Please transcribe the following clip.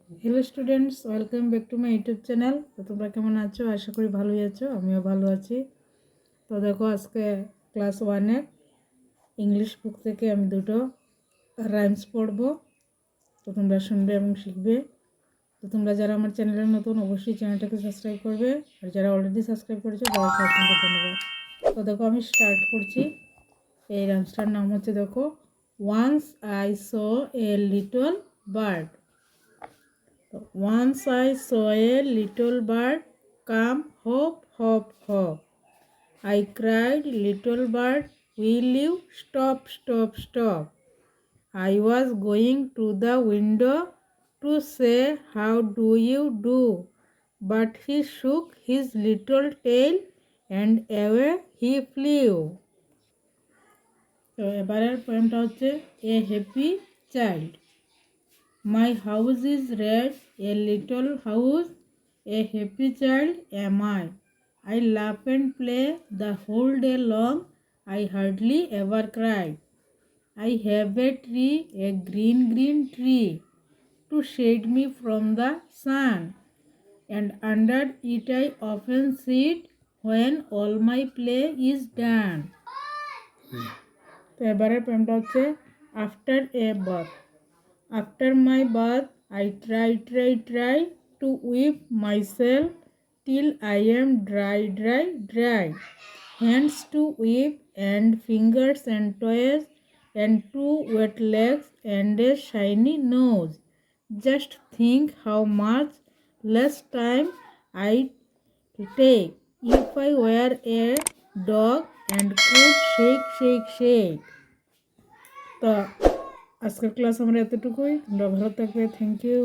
Hello students, welcome back to my YouTube channel. তো তোমরা কেমন আছো? আশা করি ভালোই আছো, আমিও ভালো আছি। তো দেখো, আজকে ক্লাস 1-এর ইংলিশ বুক থেকে আমি দুটো রাইমস পড়বো। তো তোমরা শুনবে এবং শিখবে। তো তোমরা যারা আমার চ্যানেলে নতুন, অবশ্যই চ্যানেলটাকে সাবস্ক্রাইব করবে, আর যারা অলরেডি সাবস্ক্রাইব করেছো তাদেরকে অসংখ্য ধন্যবাদ। তো দেখো, আমি স্টার্ট করছি। এই রাইমসটার নাম হচ্ছে, দেখো, once I saw a little bird. Once I saw a little bird come hop, hop, hop. I cried, little bird, will you stop, stop, stop? I was going to the window to say, how do you do? But he shook his little tail and away he flew. তো এবারের পোয়েমটা হচ্ছে এ happy child. My house is red, a little house, a happy child am I. I laugh and play the whole day long, I hardly ever cry. I have a tree, a green, green tree, to shade me from the sun, and under it I often sit when all my play is done. তো এবারের পোয়েমটা হচ্ছে after a bath. After my bath, I try to whip myself till I am dry. Hands to whip and fingers and toes and two wet legs and a shiny nose. Just think how much less time I take if I were a dog and could shake. তো আজকের class আমরা এতটুকুই। তোমরা ভালো থাকবে। Thank you.